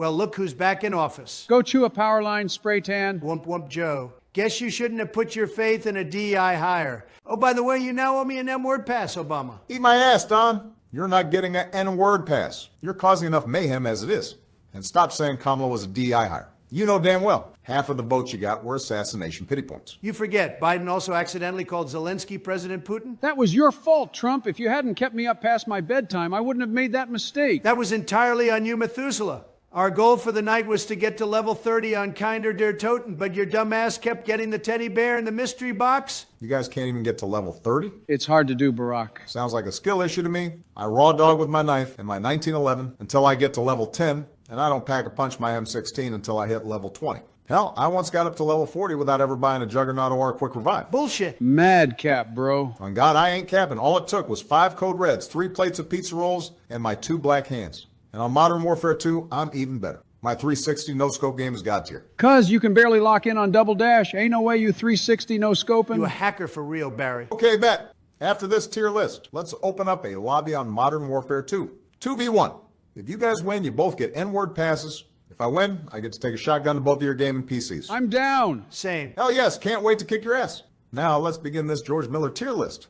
Well, look who's back in office. Go chew a power line, spray tan. Wump Wump Joe. Guess you shouldn't have put your faith in a DEI hire. Oh, by the way, you now owe me an M-word pass, Obama. Eat my ass, Don. You're not getting an N-word pass. You're causing enough mayhem as it is. And stop saying Kamala was a DEI hire. You know damn well, half of the votes you got were assassination pity points. You forget, Biden also accidentally called Zelensky President Putin? That was your fault, Trump. If you hadn't kept me up past my bedtime, I wouldn't have made that mistake. That was entirely on you, Methuselah. Our goal for the night was to get to level 30 on Kinder Der Toten, but your dumb ass kept getting the teddy bear in the mystery box. You guys can't even get to level 30? It's hard to do, Barack. Sounds like a skill issue to me. I raw dog with my knife in my 1911 until I get to level 10, and I don't pack a punch my M16 until I hit level 20. Hell, I once got up to level 40 without ever buying a Juggernaut or a Quick Revive. Bullshit. Madcap, bro. On God, I ain't capping. All it took was 5 Code Reds, 3 plates of pizza rolls, and my 2 black hands. And on Modern Warfare 2, I'm even better. My 360 no-scope game is God tier. Cuz you can barely lock in on Double Dash. Ain't no way you 360 no-scoping. You a hacker for real, Barry. Okay, bet. After this tier list, let's open up a lobby on Modern Warfare 2. 2v1. If you guys win, you both get N-word passes. If I win, I get to take a shotgun to both of your gaming PCs. I'm down. Same. Hell yes, can't wait to kick your ass. Now let's begin this George Miller tier list.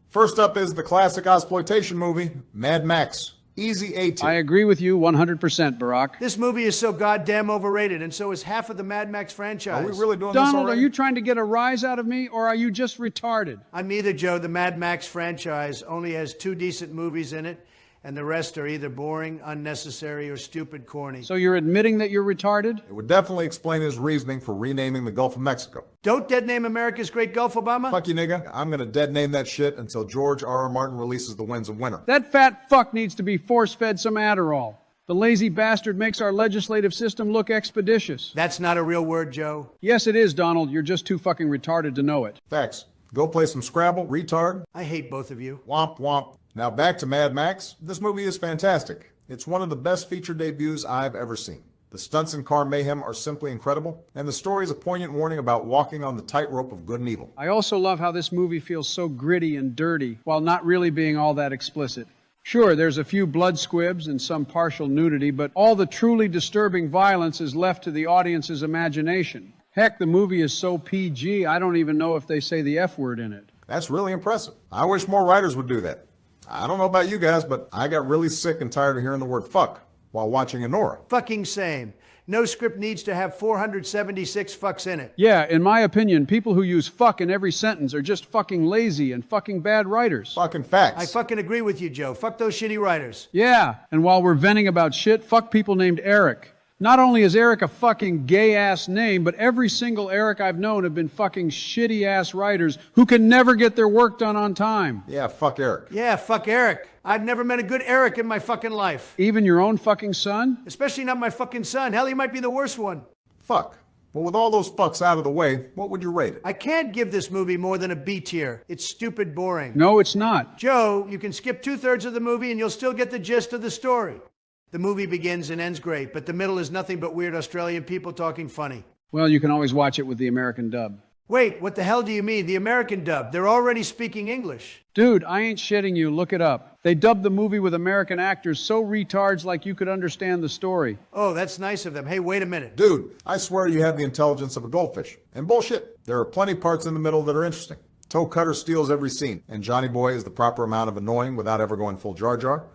First up is the classic exploitation movie, Mad Max. Easy A tier. I agree with you 100%, Barack. This movie is so goddamn overrated, and so is half of the Mad Max franchise. Are we really doing this Donald, are already? you trying to get a rise out of me, or are you just retarded? I'm neither, Joe. The Mad Max franchise only has 2 decent movies in it, and the rest are either boring, unnecessary, or stupid corny. So you're admitting that you're retarded? It would definitely explain his reasoning for renaming the Gulf of Mexico. Don't dead name America's Great Gulf, Obama. Fuck you, nigga. I'm gonna dead name that shit until George R.R. Martin releases The Winds of Winter. That fat fuck needs to be force-fed some Adderall. The lazy bastard makes our legislative system look expeditious. That's not a real word, Joe. Yes, it is, Donald. You're just too fucking retarded to know it. Facts. Go play some Scrabble, retard. I hate both of you. Womp womp. Now back to Mad Max. This movie is fantastic. It's one of the best feature debuts I've ever seen. The stunts and car mayhem are simply incredible, and the story is a poignant warning about walking on the tightrope of good and evil. I also love how this movie feels so gritty and dirty, while not really being all that explicit. Sure, there's a few blood squibs and some partial nudity, but all the truly disturbing violence is left to the audience's imagination. Heck, the movie is so PG, I don't even know if they say the F word in it. That's really impressive. I wish more writers would do that. I don't know about you guys, but I got really sick and tired of hearing the word fuck while watching Enora. Fucking same. No script needs to have 476 fucks in it. Yeah, in my opinion, people who use fuck in every sentence are just fucking lazy and fucking bad writers. Fucking facts. I fucking agree with you, Joe. Fuck those shitty writers. Yeah, and while we're venting about shit, fuck people named Eric. Not only is Eric a fucking gay-ass name, but every single Eric I've known have been fucking shitty-ass writers who can never get their work done on time. Yeah, fuck Eric. Yeah, fuck Eric. I've never met a good Eric in my fucking life. Even your own fucking son? Especially not my fucking son. Hell, he might be the worst one. Fuck. Well, with all those fucks out of the way, what would you rate it? I can't give this movie more than a B tier. It's stupid boring. No, it's not. Joe, you can skip 2/3 of the movie and you'll still get the gist of the story. The movie begins and ends great, but the middle is nothing but weird Australian people talking funny. Well, you can always watch it with the American dub. Wait, what the hell do you mean? The American dub? They're already speaking English. Dude, I ain't shitting you. Look it up. They dubbed the movie with American actors so retards like you could understand the story. Oh, that's nice of them. Hey, wait a minute. Dude, I swear you have the intelligence of a goldfish. And bullshit. There are plenty parts in the middle that are interesting. Toe Cutter steals every scene, and Johnny Boy is the proper amount of annoying without ever going full Jar Jar.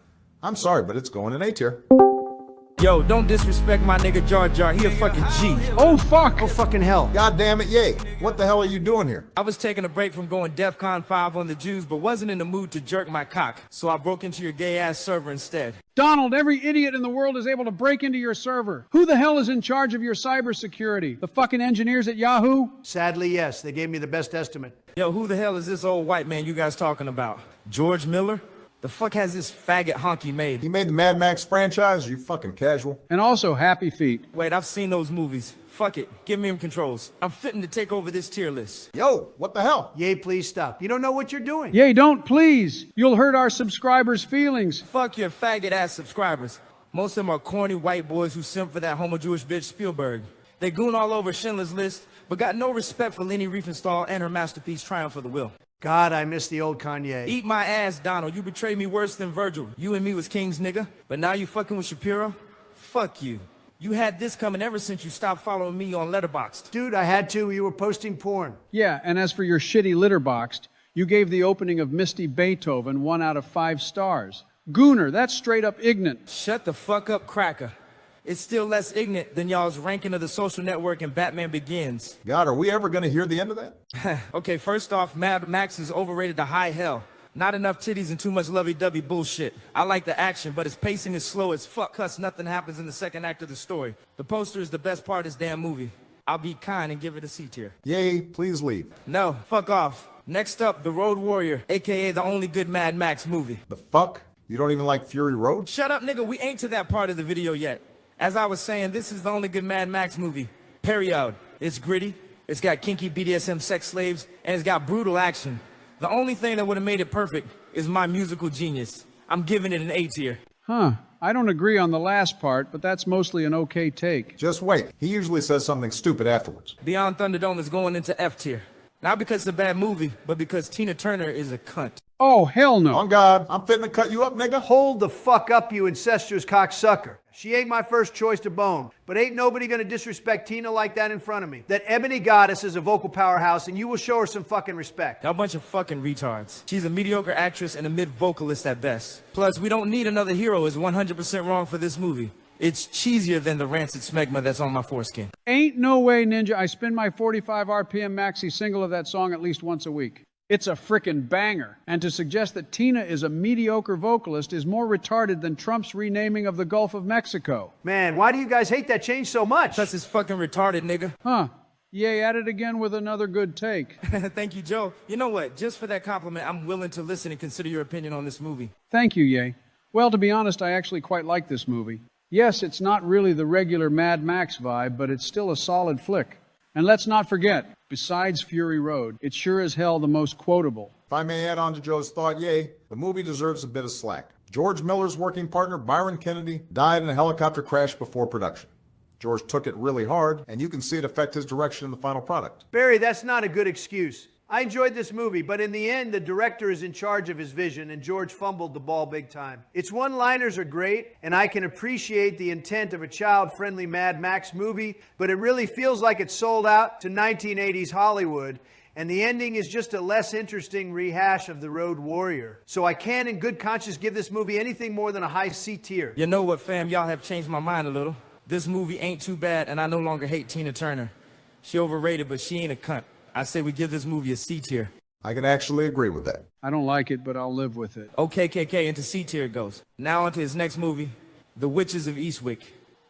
I'm sorry, but it's going in A tier. Yo, don't disrespect my nigga Jar Jar. He a fucking G. Oh, fuck! Oh, fucking hell. God damn it, yay. What the hell are you doing here? I was taking a break from going DEFCON 5 on the Jews, but wasn't in the mood to jerk my cock, so I broke into your gay-ass server instead. Donald, every idiot in the world is able to break into your server. Who the hell is in charge of your cybersecurity? The fucking engineers at Yahoo? Sadly, yes. They gave me the best estimate. Yo, who the hell is this old white man you guys talking about? George Miller? The fuck has this faggot honky made? He made the Mad Max franchise, you fucking casual. And also Happy Feet. Wait, I've seen those movies. Fuck it. Give me them controls. I'm fitting to take over this tier list. Yo, what the hell? Yay, please stop. You don't know what you're doing. Yay, don't please. You'll hurt our subscribers' feelings. Fuck your faggot-ass subscribers. Most of them are corny white boys who simp for that homo-Jewish bitch Spielberg. They goon all over Schindler's List, but got no respect for Leni Riefenstahl and her masterpiece Triumph of the Will. God, I miss the old Kanye. Eat my ass, Donald. You betrayed me worse than Virgil. You and me was kings, nigga. But now you fucking with Shapiro? Fuck you. You had this coming ever since you stopped following me on Letterboxd. Dude, I had to. You were posting porn. Yeah, and as for your shitty Letterboxd, you gave the opening of Misty Beethoven 1 out of 5 stars. Gooner, that's straight up ignorant. Shut the fuck up, cracker. It's still less ignorant than y'all's ranking of The Social Network and Batman Begins. God, are we ever going to hear the end of that? Okay, first off, Mad Max is overrated to high hell. Not enough titties and too much lovey-dovey bullshit. I like the action, but its pacing is slow as fuck, cuz nothing happens in the second act of the story. The poster is the best part of this damn movie. I'll be kind and give it a C tier. Yay, please leave. No, fuck off. Next up, The Road Warrior, aka the only good Mad Max movie. The fuck? You don't even like Fury Road? Shut up, nigga, we ain't to that part of the video yet. As I was saying, this is the only good Mad Max movie. Period. It's gritty, it's got kinky BDSM sex slaves, and it's got brutal action. The only thing that would have made it perfect is my musical genius. I'm giving it an A tier. Huh. I don't agree on the last part, but that's mostly an okay take. Just wait. He usually says something stupid afterwards. Beyond Thunderdome is going into F tier. Not because it's a bad movie, but because Tina Turner is a cunt. Oh, hell no. On God, I'm fitting to cut you up, nigga. Hold the fuck up, you incestuous cocksucker. She ain't my first choice to bone, but ain't nobody gonna disrespect Tina like that in front of me. That ebony goddess is a vocal powerhouse, and you will show her some fucking respect. Y'all bunch of fucking retards. She's a mediocre actress and a mid-vocalist at best. Plus, we don't need another hero is 100% wrong for this movie. It's cheesier than the rancid smegma that's on my foreskin. Ain't no way, Ninja. I spin my 45 RPM maxi single of that song at least once a week. It's a frickin' banger. And to suggest that Tina is a mediocre vocalist is more retarded than Trump's renaming of the Gulf of Mexico. Man, why do you guys hate that change so much? Plus, it's fucking retarded, nigga. Huh. Yay, at it again with another good take. Thank you, Joe. You know what? Just for that compliment, I'm willing to listen and consider your opinion on this movie. Thank you, Yay. Well, to be honest, I actually quite like this movie. Yes, it's not really the regular Mad Max vibe, but it's still a solid flick. And let's not forget, besides Fury Road, it's sure as hell the most quotable. If I may add on to Joe's thought, yay, the movie deserves a bit of slack. George Miller's working partner, Byron Kennedy, died in a helicopter crash before production. George took it really hard, and you can see it affect his direction in the final product. Barry, that's not a good excuse. I enjoyed this movie, but in the end, the director is in charge of his vision, and George fumbled the ball big time. Its one-liners are great, and I can appreciate the intent of a child-friendly Mad Max movie, but it really feels like it's sold out to 1980s Hollywood, and the ending is just a less interesting rehash of The Road Warrior. So I can't in good conscience give this movie anything more than a high C tier. You know what, fam? Y'all have changed my mind a little. This movie ain't too bad, and I no longer hate Tina Turner. She overrated, but she ain't a cunt. I say we give this movie a C tier. I can actually agree with that. I don't like it, but I'll live with it. Okay, KK, into C tier it goes. Now onto his next movie, The Witches of Eastwick.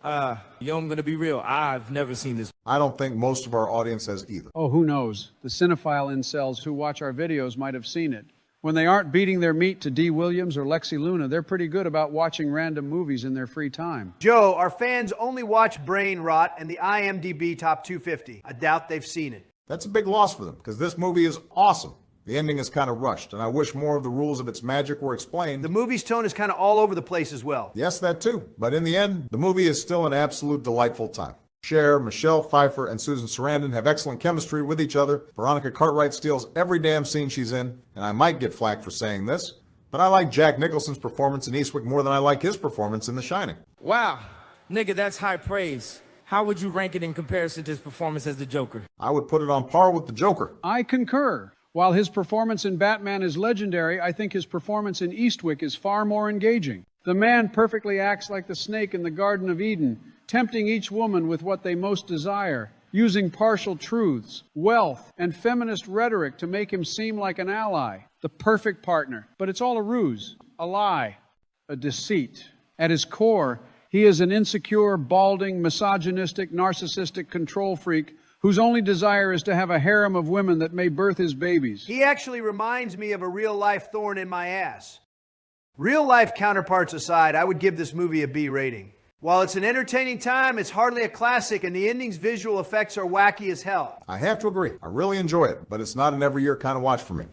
Yo, I'm gonna be real, I've never seen this. I don't think most of our audience has either. Oh, who knows? The cinephile incels who watch our videos might have seen it. When they aren't beating their meat to Dee Williams or Lexi Luna, they're pretty good about watching random movies in their free time. Joe, our fans only watch Brain Rot and the IMDb Top 250. I doubt they've seen it. That's a big loss for them, because this movie is awesome. The ending is kind of rushed, and I wish more of the rules of its magic were explained. The movie's tone is kind of all over the place as well. Yes, that too. But in the end, the movie is still an absolute delightful time. Cher, Michelle Pfeiffer, and Susan Sarandon have excellent chemistry with each other. Veronica Cartwright steals every damn scene she's in, and I might get flack for saying this, but I like Jack Nicholson's performance in Eastwick more than I like his performance in The Shining. Wow, nigga, that's high praise. How would you rank it in comparison to his performance as the Joker? I would put it on par with the Joker. I concur. While his performance in Batman is legendary, I think his performance in Eastwick is far more engaging. The man perfectly acts like the snake in the Garden of Eden, tempting each woman with what they most desire, using partial truths, wealth, and feminist rhetoric to make him seem like an ally, the perfect partner. But it's all a ruse, a lie, a deceit. At his core, he is an insecure, balding, misogynistic, narcissistic control freak whose only desire is to have a harem of women that may birth his babies. He actually reminds me of a real-life thorn in my ass. Real-life counterparts aside, I would give this movie a B rating. While it's an entertaining time, it's hardly a classic, and the ending's visual effects are wacky as hell. I have to agree. I really enjoy it, but it's not an every year kind of watch for me.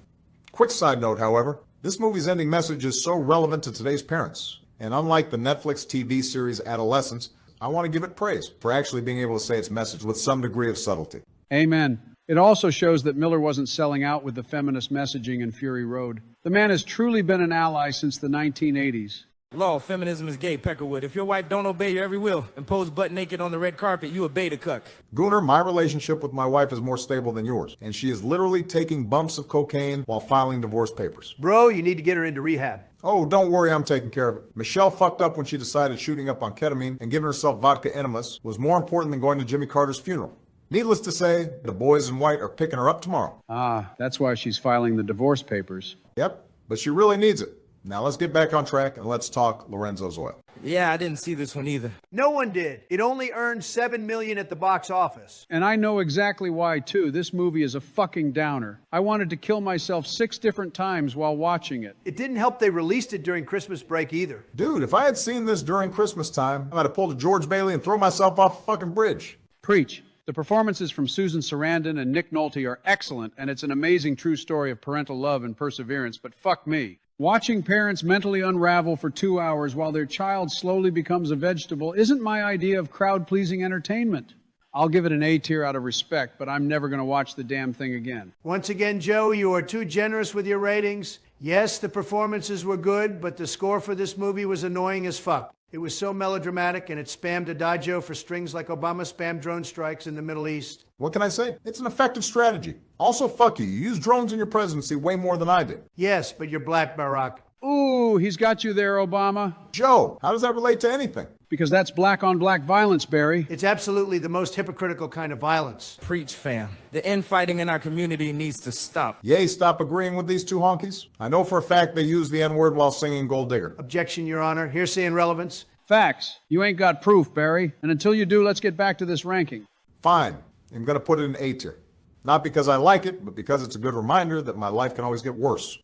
Quick side note, however, this movie's ending message is so relevant to today's parents. And unlike the Netflix TV series Adolescence, I want to give it praise for actually being able to say its message with some degree of subtlety. Amen. It also shows that Miller wasn't selling out with the feminist messaging in Fury Road. The man has truly been an ally since the 1980s. Law, feminism is gay, Peckerwood. If your wife don't obey your every will and pose butt naked on the red carpet, you a beta cuck. Gooner, my relationship with my wife is more stable than yours, and she is literally taking bumps of cocaine while filing divorce papers. Bro, you need to get her into rehab. Oh, don't worry, I'm taking care of it. Michelle fucked up when she decided shooting up on ketamine and giving herself vodka enemas was more important than going to Jimmy Carter's funeral. Needless to say, the boys in white are picking her up tomorrow. Ah, that's why she's filing the divorce papers. Yep, but she really needs it. Now let's get back on track and let's talk Lorenzo's Oil. Yeah, I didn't see this one either. No one did. It only earned $7 million at the box office. And I know exactly why, too. This movie is a fucking downer. I wanted to kill myself 6 different times while watching it. It didn't help they released it during Christmas break either. Dude, if I had seen this during Christmas time, I might have pulled a George Bailey and thrown myself off a fucking bridge. Preach. The performances from Susan Sarandon and Nick Nolte are excellent, and it's an amazing true story of parental love and perseverance, but fuck me. Watching parents mentally unravel for 2 hours while their child slowly becomes a vegetable isn't my idea of crowd-pleasing entertainment. I'll give it an A tier out of respect, but I'm never going to watch the damn thing again. Once again, Joe, you are too generous with your ratings. Yes, the performances were good, but the score for this movie was annoying as fuck. It was so melodramatic, and it spammed Adagio for strings like Obama spammed drone strikes in the Middle East. What can I say? It's an effective strategy. Also, fuck you. You used drones in your presidency way more than I did. Yes, but you're black, Barack. Ooh, he's got you there, Obama. Joe, how does that relate to anything? Because that's black-on-black violence, Barry. It's absolutely the most hypocritical kind of violence. Preach, fam. The infighting in our community needs to stop. Yay, stop agreeing with these two honkies. I know for a fact they use the N-word while singing Gold Digger. Objection, Your Honor. Hearsay and relevance. Facts. You ain't got proof, Barry. And until you do, let's get back to this ranking. Fine. I'm going to put it in A tier. Not because I like it, but because it's a good reminder that my life can always get worse.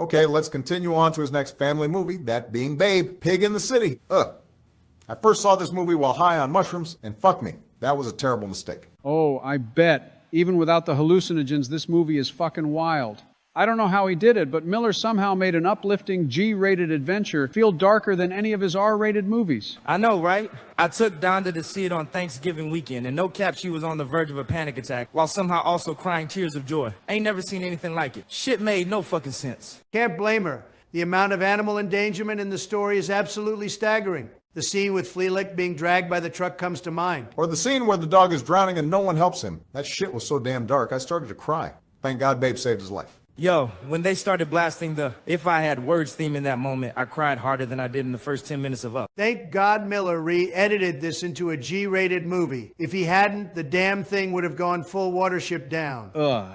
Okay, let's continue on to his next family movie, that being Babe, Pig in the City. I first saw this movie while high on mushrooms, and fuck me, that was a terrible mistake. Oh, I bet. Even without the hallucinogens, this movie is fucking wild. I don't know how he did it, but Miller somehow made an uplifting G-rated adventure feel darker than any of his R-rated movies. I know, right? I took Donda to see it on Thanksgiving weekend, and no cap, she was on the verge of a panic attack, while somehow also crying tears of joy. Ain't never seen anything like it. Shit made no fucking sense. Can't blame her. The amount of animal endangerment in the story is absolutely staggering. The scene with Fleelick being dragged by the truck comes to mind. Or the scene where the dog is drowning and no one helps him. That shit was so damn dark, I started to cry. Thank God Babe saved his life. Yo, when they started blasting the If I Had Words theme in that moment, I cried harder than I did in the first 10 minutes of Up. Thank God Miller re-edited this into a G-rated movie. If he hadn't, the damn thing would have gone full Watership Down.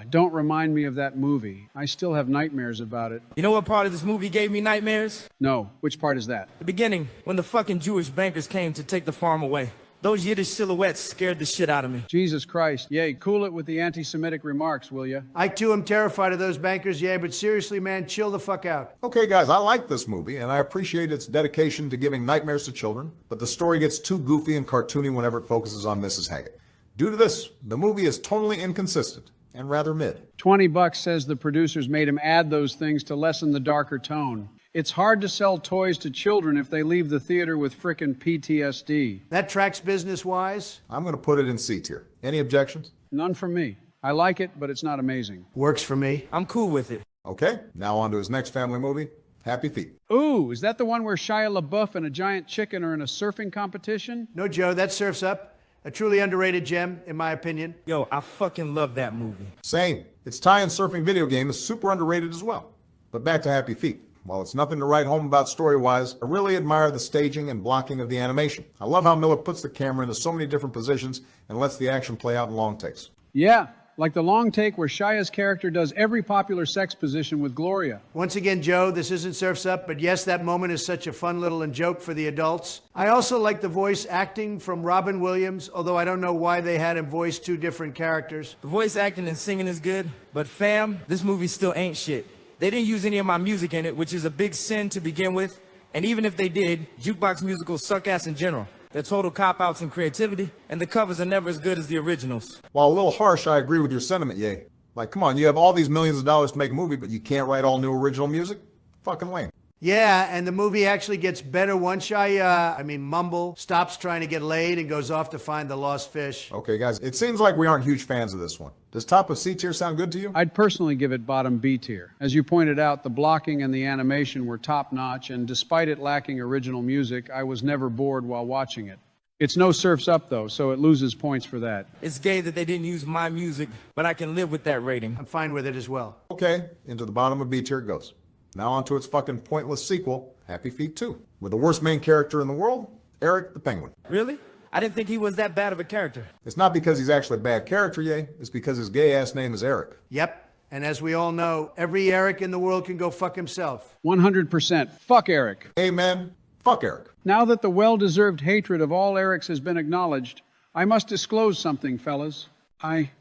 Don't remind me of that movie. I still have nightmares about it. You know what part of this movie gave me nightmares? No, which part is that? The beginning, when the fucking Jewish bankers came to take the farm away. Those Yiddish silhouettes scared the shit out of me. Jesus Christ. Yay, cool it with the anti-Semitic remarks, will ya? I too am terrified of those bankers, yeah, but seriously, man, chill the fuck out. Okay, guys, I like this movie, and I appreciate its dedication to giving nightmares to children, but the story gets too goofy and cartoony whenever it focuses on Mrs. Haggett. Due to this, the movie is tonally inconsistent and rather mid. $20 says the producers made him add those things to lessen the darker tone. It's hard to sell toys to children if they leave the theater with frickin' PTSD. That tracks business-wise? I'm going to put it in C tier. Any objections? None from me. I like it, but it's not amazing. Works for me. I'm cool with it. Okay, now on to his next family movie, Happy Feet. Ooh, is that the one where Shia LaBeouf and a giant chicken are in a surfing competition? No, Joe, that Surf's Up. A truly underrated gem, in my opinion. Yo, I fucking love that movie. Same. Its tie-in surfing video game is super underrated as well. But back to Happy Feet. While it's nothing to write home about story-wise, I really admire the staging and blocking of the animation. I love how Miller puts the camera into so many different positions and lets the action play out in long takes. Yeah, like the long take where Shia's character does every popular sex position with Gloria. Once again, Joe, this isn't Surf's Up, but yes, that moment is such a fun little joke for the adults. I also like the voice acting from Robin Williams, although I don't know why they had him voice two different characters. The voice acting and singing is good, but fam, this movie still ain't shit. They didn't use any of my music in it, which is a big sin to begin with. And even if they did, jukebox musicals suck ass in general. They're total cop-outs in creativity, and the covers are never as good as the originals. While a little harsh, I agree with your sentiment, Ye. Like, come on, you have all these millions of dollars to make a movie, but you can't write all new original music? Fucking lame. Yeah, and the movie actually gets better once Mumble stops trying to get laid and goes off to find the lost fish. Okay, guys, it seems like we aren't huge fans of this one. Does top of C tier sound good to you? I'd personally give it bottom B tier. As you pointed out, the blocking and the animation were top-notch, and despite it lacking original music, I was never bored while watching it. It's no Surf's Up, though, so it loses points for that. It's gay that they didn't use my music, but I can live with that rating. I'm fine with it as well. Okay, into the bottom of B tier it goes. Now onto its fucking pointless sequel, Happy Feet 2, with the worst main character in the world, Eric the Penguin. Really? I didn't think he was that bad of a character. It's not because he's actually a bad character, yay. It's because his gay-ass name is Eric. Yep, and as we all know, every Eric in the world can go fuck himself. 100%. Fuck Eric. Amen. Fuck Eric. Now that the well-deserved hatred of all Erics has been acknowledged, I must disclose something, fellas. I,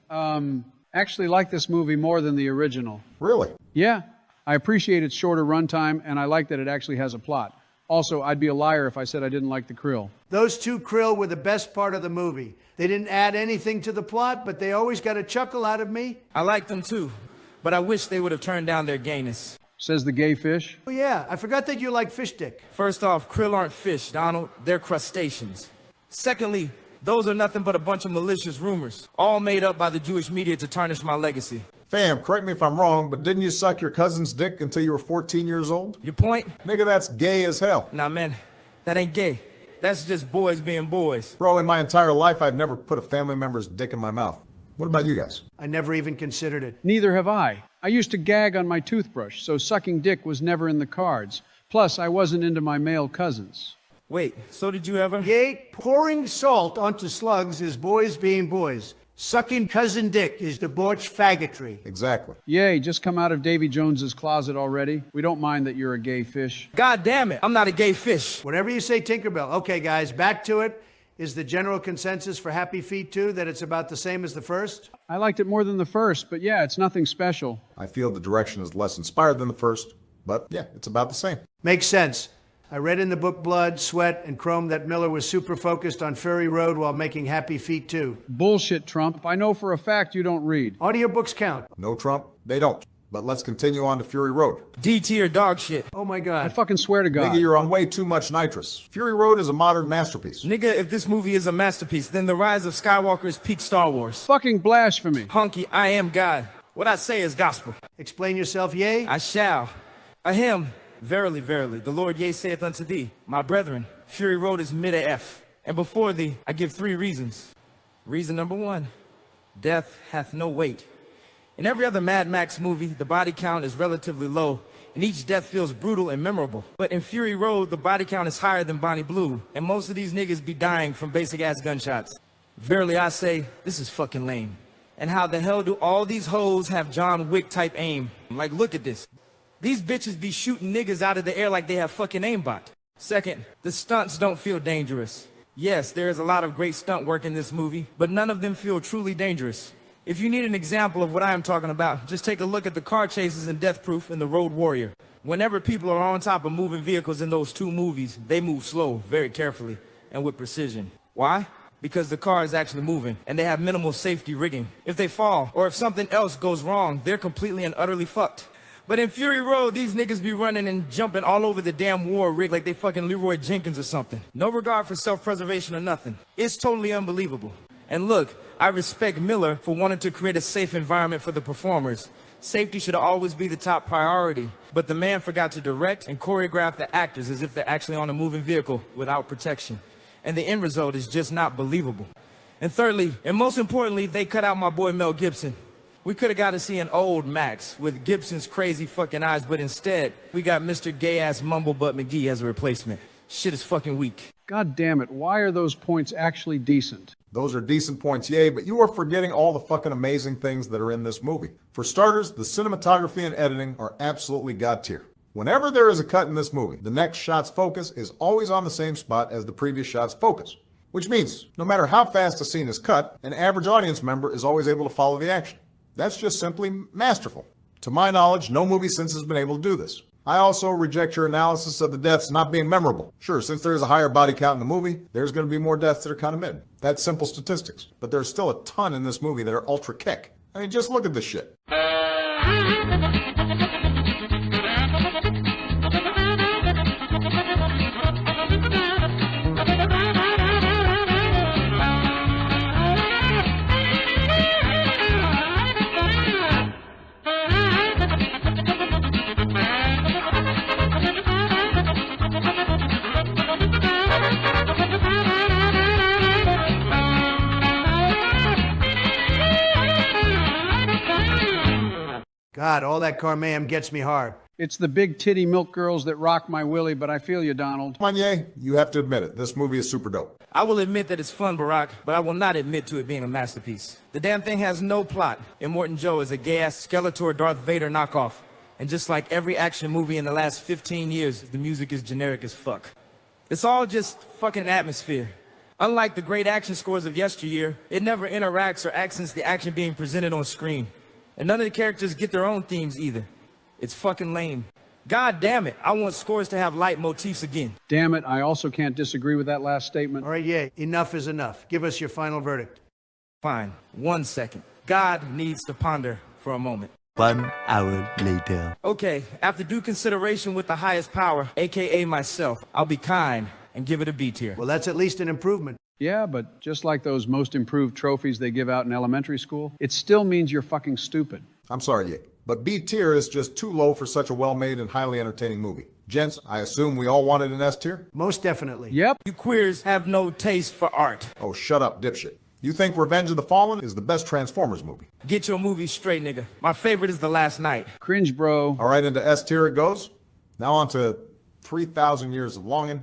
actually like this movie more than the original. Really? Yeah. I appreciate its shorter runtime, and I like that it actually has a plot. Also, I'd be a liar if I said I didn't like the krill. Those two krill were the best part of the movie. They didn't add anything to the plot, but they always got a chuckle out of me. I like them too, but I wish they would have turned down their gayness. Says the gay fish. Oh yeah, I forgot that you like fish dick. First off, krill aren't fish, Donald. They're crustaceans. Secondly, those are nothing but a bunch of malicious rumors, all made up by the Jewish media to tarnish my legacy. Fam, correct me if I'm wrong, but didn't you suck your cousin's dick until you were 14 years old? Your point? Nigga, that's gay as hell. Nah, man, that ain't gay. That's just boys being boys. Bro, in my entire life, I've never put a family member's dick in my mouth. What about you guys? I never even considered it. Neither have I. I used to gag on my toothbrush, so sucking dick was never in the cards. Plus, I wasn't into my male cousins. Wait, so did you ever? Yay, pouring salt onto slugs is boys being boys. Sucking cousin dick is debauched faggotry. Exactly. Yay, just come out of Davy Jones's closet already. We don't mind that you're a gay fish. God damn it, I'm not a gay fish. Whatever you say, Tinkerbell. Okay, guys, back to it. Is the general consensus for Happy Feet 2 that it's about the same as the first? I liked it more than the first, but yeah, it's nothing special. I feel the direction is less inspired than the first, but yeah, it's about the same. Makes sense. I read in the book Blood, Sweat, and Chrome that Miller was super focused on Fury Road while making Happy Feet 2. Bullshit, Trump. I know for a fact you don't read. Audiobooks count. No, Trump, they don't. But let's continue on to Fury Road. D tier dog shit. Oh my I God. fucking swear to God. Nigga, you're on way too much nitrous. Fury Road is a modern masterpiece. Nigga, if this movie is a masterpiece, then The Rise of Skywalker is peak Star Wars. Fucking blasphemy. Hunky, I am God. What I say is gospel. Explain yourself, yay? I shall. Ahem. Verily, verily, the Lord yea saith unto thee, my brethren, Fury Road is mid AF. And before thee, I give 3 reasons. Reason number 1, death hath no weight. In every other Mad Max movie, the body count is relatively low, and each death feels brutal and memorable. But in Fury Road, the body count is higher than Bonnie Blue, and most of these niggas be dying from basic-ass gunshots. Verily, I say, this is fucking lame. And how the hell do all these hoes have John Wick-type aim? Like, look at this. These bitches be shooting niggas out of the air like they have fucking aimbot. Second, the stunts don't feel dangerous. Yes, there is a lot of great stunt work in this movie, but none of them feel truly dangerous. If you need an example of what I am talking about, just take a look at the car chases in Death Proof and The Road Warrior. Whenever people are on top of moving vehicles in those 2 movies, they move slow, very carefully, and with precision. Why? Because the car is actually moving, and they have minimal safety rigging. If they fall, or if something else goes wrong, they're completely and utterly fucked. But in Fury Road, these niggas be running and jumping all over the damn war rig like they fucking Leroy Jenkins or something. No regard for self-preservation or nothing. It's totally unbelievable. And look, I respect Miller for wanting to create a safe environment for the performers. Safety should always be the top priority. But the man forgot to direct and choreograph the actors as if they're actually on a moving vehicle without protection. And the end result is just not believable. And thirdly, and most importantly, they cut out my boy Mel Gibson. We could have got to see an old Max with Gibson's crazy fucking eyes, but instead, we got Mr. Gay-ass Mumblebutt McGee as a replacement. Shit is fucking weak. God damn it, why are those points actually decent? Those are decent points, yay, but you are forgetting all the fucking amazing things that are in this movie. For starters, the cinematography and editing are absolutely god tier. Whenever there is a cut in this movie, the next shot's focus is always on the same spot as the previous shot's focus. Which means, no matter how fast a scene is cut, an average audience member is always able to follow the action. That's just simply masterful. To my knowledge, no movie since has been able to do this. I also reject your analysis of the deaths not being memorable. Sure, since there is a higher body count in the movie, there's going to be more deaths that are kind of mid. That's simple statistics. But there's still a ton in this movie that are ultra kick. I mean, just look at this shit. God, all that Carmam gets me hard. It's the big titty milk girls that rock my willy, but I feel you, Donald. Kanye, you have to admit it. This movie is super dope. I will admit that it's fun, Barack, but I will not admit to it being a masterpiece. The damn thing has no plot. Immortan Joe is a gay-ass Skeletor Darth Vader knockoff. And just like every action movie in the last 15 years, the music is generic as fuck. It's all just fucking atmosphere. Unlike the great action scores of yesteryear, it never interacts or accents the action being presented on screen. And none of the characters get their own themes either. It's fucking lame. God damn it, I want scores to have light motifs again. Damn it, I also can't disagree with that last statement. All right, yeah, enough is enough. Give us your final verdict. Fine, 1 second. God needs to ponder for a moment. 1 hour later. Okay, after due consideration with the highest power, aka myself, I'll be kind and give it a B tier. Well, that's at least an improvement. Yeah, but just like those most improved trophies they give out in elementary school, it still means you're fucking stupid. I'm sorry, Ye, but B tier is just too low for such a well-made and highly entertaining movie. Gents, I assume we all wanted an S tier? Most definitely. Yep. You queers have no taste for art. Oh, shut up, dipshit. You think Revenge of the Fallen is the best Transformers movie? Get your movie straight, nigga. My favorite is The Last Night. Cringe, bro. All right, into S tier it goes. Now on to 3,000 Years of Longing.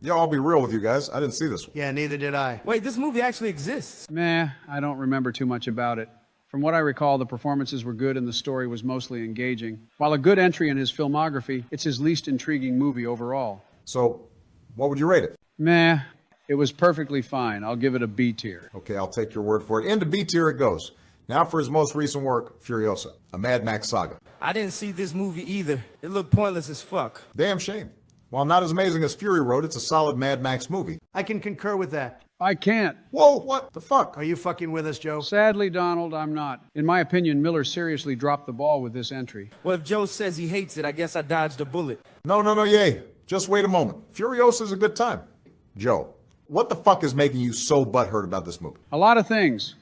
Yeah, I'll be real with you guys. I didn't see this one. Yeah, neither did I. Wait, this movie actually exists. Meh, I don't remember too much about it. From what I recall, the performances were good and the story was mostly engaging. While a good entry in his filmography, it's his least intriguing movie overall. So, what would you rate it? Meh, it was perfectly fine. I'll give it a B tier. Okay, I'll take your word for it. Into B tier it goes. Now for his most recent work, Furiosa, a Mad Max saga. I didn't see this movie either. It looked pointless as fuck. Damn shame. While not as amazing as Fury Road, it's a solid Mad Max movie. I can concur with that. I can't. Whoa, what the fuck? Are you fucking with us, Joe? Sadly, Donald, I'm not. In my opinion, Miller seriously dropped the ball with this entry. Well, if Joe says he hates it, I guess I dodged a bullet. No, yay. Just wait a moment. Furiosa's a good time. Joe, what the fuck is making you so butthurt about this movie? A lot of things.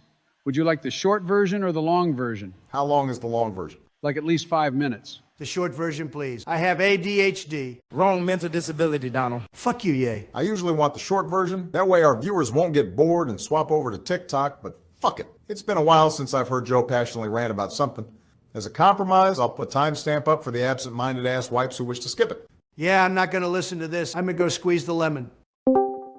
Would you like the short version or the long version? How long is the long version? Like at least 5 minutes. The short version, please. I have ADHD. Wrong mental disability, Donald. Fuck you, yay. I usually want the short version. That way our viewers won't get bored and swap over to TikTok, but fuck it. It's been a while since I've heard Joe passionately rant about something. As a compromise, I'll put timestamp up for the absent-minded ass wipes who wish to skip it. Yeah, I'm not going to listen to this. I'm going to go squeeze the lemon.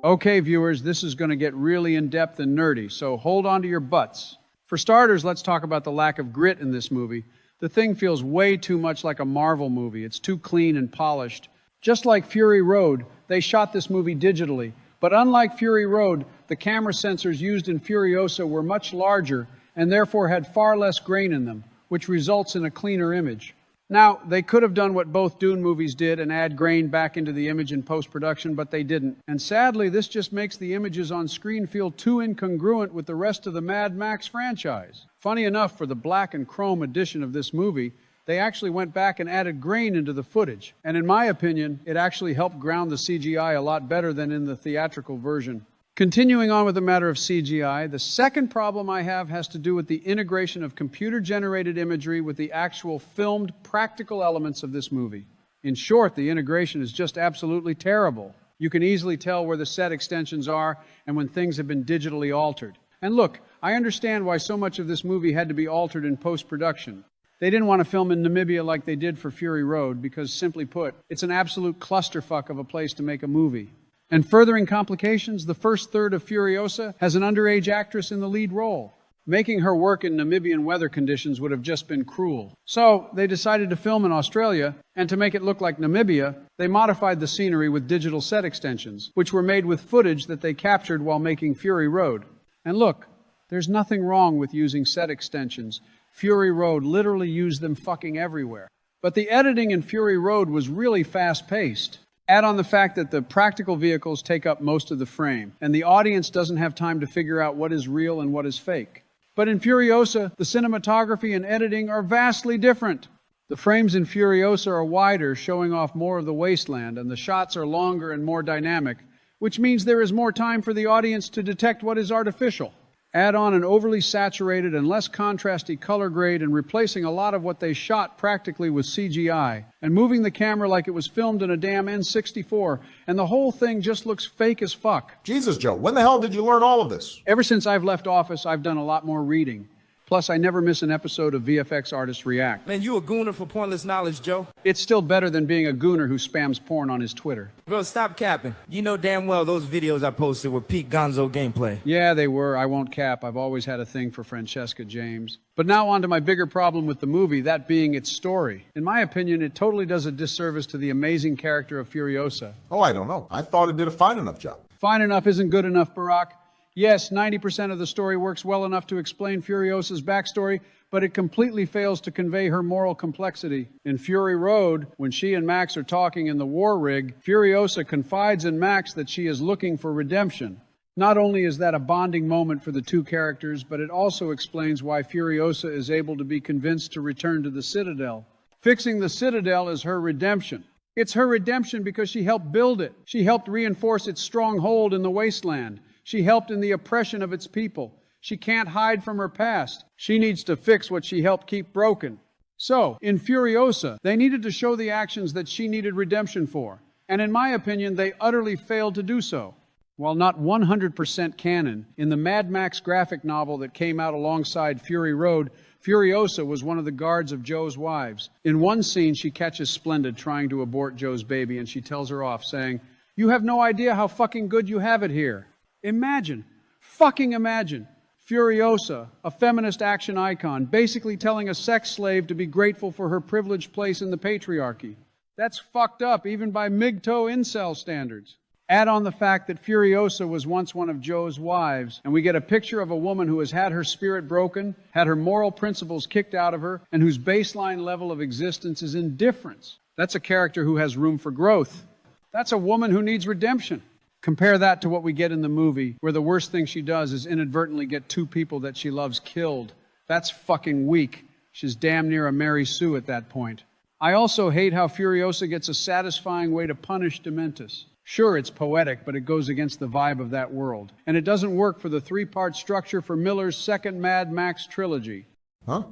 Okay, viewers, this is going to get really in-depth and nerdy, so hold on to your butts. For starters, let's talk about the lack of grit in this movie. The thing feels way too much like a Marvel movie. It's too clean and polished. Just like Fury Road, they shot this movie digitally. But unlike Fury Road, the camera sensors used in Furiosa were much larger and therefore had far less grain in them, which results in a cleaner image. Now, they could have done what both Dune movies did and add grain back into the image in post-production, but they didn't. And sadly, this just makes the images on screen feel too incongruent with the rest of the Mad Max franchise. Funny enough, for the black and chrome edition of this movie, they actually went back and added grain into the footage. And in my opinion, it actually helped ground the CGI a lot better than in the theatrical version. Continuing on with the matter of CGI, the second problem I have has to do with the integration of computer-generated imagery with the actual filmed practical elements of this movie. In short, the integration is just absolutely terrible. You can easily tell where the set extensions are and when things have been digitally altered. And look, I understand why so much of this movie had to be altered in post-production. They didn't want to film in Namibia like they did for Fury Road because, simply put, it's an absolute clusterfuck of a place to make a movie. And furthering complications, the first third of Furiosa has an underage actress in the lead role. Making her work in Namibian weather conditions would have just been cruel. So they decided to film in Australia, and to make it look like Namibia, they modified the scenery with digital set extensions, which were made with footage that they captured while making Fury Road. And look, there's nothing wrong with using set extensions. Fury Road literally used them fucking everywhere. But the editing in Fury Road was really fast-paced. Add on the fact that the practical vehicles take up most of the frame, and the audience doesn't have time to figure out what is real and what is fake. But in Furiosa, the cinematography and editing are vastly different. The frames in Furiosa are wider, showing off more of the wasteland, and the shots are longer and more dynamic, which means there is more time for the audience to detect what is artificial. Add on an overly saturated and less contrasty color grade and replacing a lot of what they shot practically with CGI, and moving the camera like it was filmed in a damn N64, and the whole thing just looks fake as fuck. Jesus, Joe, when the hell did you learn all of this? Ever since I've left office, I've done a lot more reading. Plus, I never miss an episode of VFX Artists React. Man, you a gooner for pointless knowledge, Joe. It's still better than being a gooner who spams porn on his Twitter. Bro, stop capping. You know damn well those videos I posted were peak gonzo gameplay. Yeah, they were. I won't cap. I've always had a thing for Francesca James. But now on to my bigger problem with the movie, that being its story. In my opinion, it totally does a disservice to the amazing character of Furiosa. Oh, I don't know. I thought it did a fine enough job. Fine enough isn't good enough, Barack. Yes, 90% of the story works well enough to explain Furiosa's backstory, but it completely fails to convey her moral complexity. In Fury Road, when she and Max are talking in the war rig, Furiosa confides in Max that she is looking for redemption. Not only is that a bonding moment for the two characters, but it also explains why Furiosa is able to be convinced to return to the Citadel. Fixing the Citadel is her redemption. It's her redemption because she helped build it. She helped reinforce its stronghold in the wasteland. She helped in the oppression of its people. She can't hide from her past. She needs to fix what she helped keep broken. So, in Furiosa, they needed to show the actions that she needed redemption for. And in my opinion, they utterly failed to do so. While not 100% canon, in the Mad Max graphic novel that came out alongside Fury Road, Furiosa was one of the guards of Joe's wives. In one scene, she catches Splendid trying to abort Joe's baby, and she tells her off, saying, "You have no idea how fucking good you have it here." Imagine, fucking imagine, Furiosa, a feminist action icon, basically telling a sex slave to be grateful for her privileged place in the patriarchy. That's fucked up, even by MGTOW incel standards. Add on the fact that Furiosa was once one of Joe's wives, and we get a picture of a woman who has had her spirit broken, had her moral principles kicked out of her, and whose baseline level of existence is indifference. That's a character who has room for growth. That's a woman who needs redemption. Compare that to what we get in the movie, where the worst thing she does is inadvertently get two people that she loves killed. That's fucking weak. She's damn near a Mary Sue at that point. I also hate how Furiosa gets a satisfying way to punish Dementis. Sure, it's poetic, but it goes against the vibe of that world. And it doesn't work for the three-part structure for Miller's second Mad Max trilogy. Huh?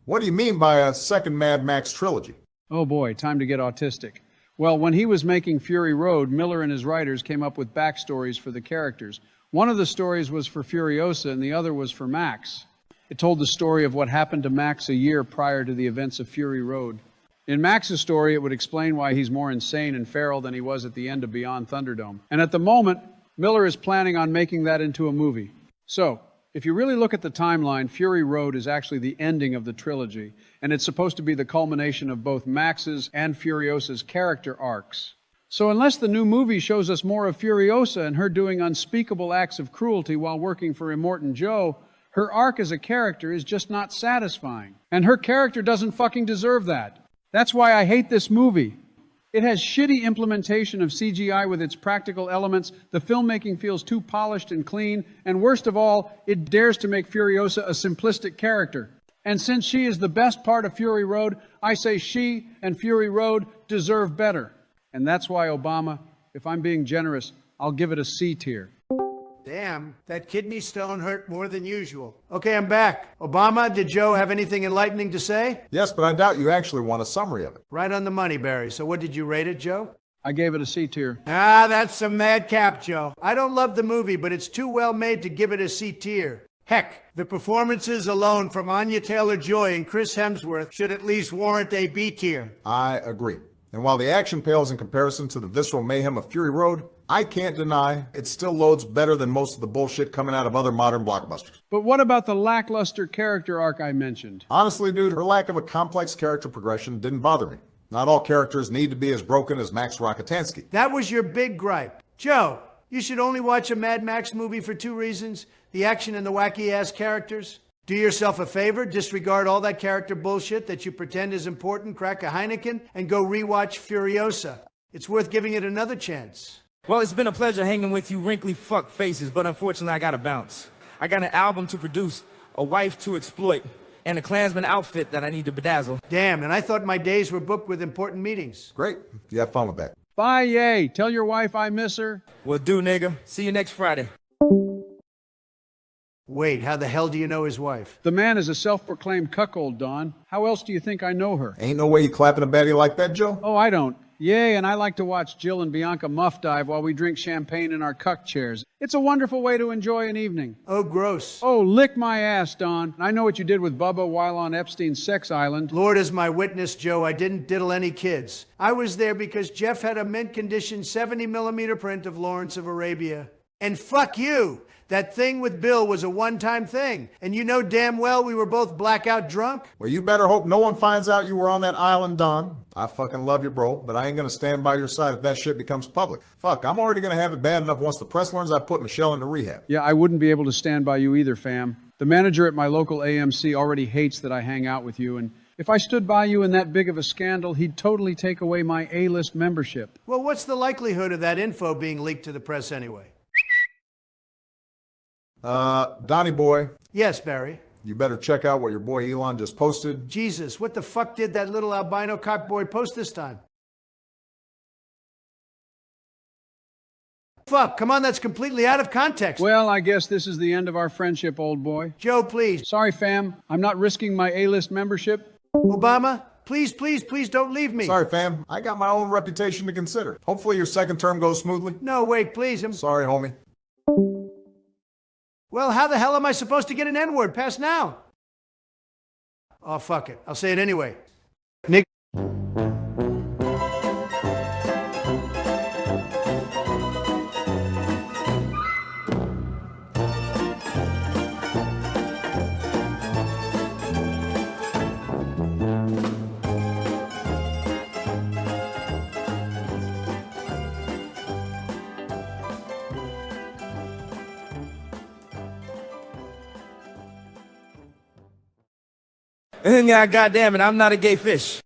What do you mean by a second Mad Max trilogy? Oh boy, time to get autistic. Well, when he was making Fury Road, Miller and his writers came up with backstories for the characters. One of the stories was for Furiosa and the other was for Max. It told the story of what happened to Max a year prior to the events of Fury Road. In Max's story, it would explain why he's more insane and feral than he was at the end of Beyond Thunderdome. And at the moment, Miller is planning on making that into a movie. So, if you really look at the timeline, Fury Road is actually the ending of the trilogy, and it's supposed to be the culmination of both Max's and Furiosa's character arcs. So unless the new movie shows us more of Furiosa and her doing unspeakable acts of cruelty while working for Immortan Joe, her arc as a character is just not satisfying. And her character doesn't fucking deserve that. That's why I hate this movie. It has shitty implementation of CGI with its practical elements, the filmmaking feels too polished and clean, and worst of all, it dares to make Furiosa a simplistic character. And since she is the best part of Fury Road, I say she and Fury Road deserve better. And that's why, Obama, if I'm being generous, I'll give it a C tier. Damn, that kidney stone hurt more than usual. Okay, I'm back. Obama, did Joe have anything enlightening to say? Yes, but I doubt you actually want a summary of it. Right on the money, Barry. So what did you rate it, Joe? I gave it a C tier. Ah, that's some madcap, Joe. I don't love the movie, but it's too well made to give it a C tier. Heck, the performances alone from Anya Taylor-Joy and Chris Hemsworth should at least warrant a B tier. I agree. And while the action pales in comparison to the visceral mayhem of Fury Road, I can't deny it still loads better than most of the bullshit coming out of other modern blockbusters. But what about the lackluster character arc I mentioned? Honestly, dude, her lack of a complex character progression didn't bother me. Not all characters need to be as broken as Max Rockatansky. That was your big gripe. Joe, you should only watch a Mad Max movie for two reasons: the action and the wacky-ass characters. Do yourself a favor, disregard all that character bullshit that you pretend is important, crack a Heineken, and go rewatch Furiosa. It's worth giving it another chance. Well, it's been a pleasure hanging with you wrinkly fuck faces, but unfortunately I gotta bounce. I got an album to produce, a wife to exploit, and a Klansman outfit that I need to bedazzle. Damn, and I thought my days were booked with important meetings. Great. You have fun with that. Bye, yay. Tell your wife I miss her. Will do, nigga. See you next Friday. Wait, how the hell do you know his wife? The man is a self-proclaimed cuckold, Don. How else do you think I know her? Ain't no way you clapping a baddie like that, Joe. Oh, I don't. Yay, and I like to watch Jill and Bianca muff dive while we drink champagne in our cuck chairs. It's a wonderful way to enjoy an evening. Oh, gross. Oh, lick my ass, Don. I know what you did with Bubba while on Epstein's sex island. Lord is my witness, Joe, I didn't diddle any kids. I was there because Jeff had a mint condition 70mm print of Lawrence of Arabia. And fuck you! That thing with Bill was a one-time thing. And you know damn well we were both blackout drunk. Well, you better hope no one finds out you were on that island, Don. I fucking love you, bro, but I ain't gonna stand by your side if that shit becomes public. Fuck, I'm already gonna have it bad enough once the press learns I put Michelle into rehab. Yeah, I wouldn't be able to stand by you either, fam. The manager at my local AMC already hates that I hang out with you, and if I stood by you in that big of a scandal, he'd totally take away my A-list membership. Well, what's the likelihood of that info being leaked to the press anyway? Donnie boy, Yes, Barry. you better check out what your boy Elon just posted. Jesus, what the fuck did that little albino cockboy post this time? Fuck, come on, that's completely out of context. Well, I guess this is the end of our friendship, old boy. Joe, please. Sorry, fam. I'm not risking my A-list membership. Obama, please, please, please don't leave me. Sorry, fam. I got my own reputation to consider. Hopefully your second term goes smoothly. No, wait, please. Sorry, homie. Well, how the hell am I supposed to get an N-word past now? Oh, fuck it. I'll say it anyway. Nick. And then, goddamn it, I'm not a gay fish.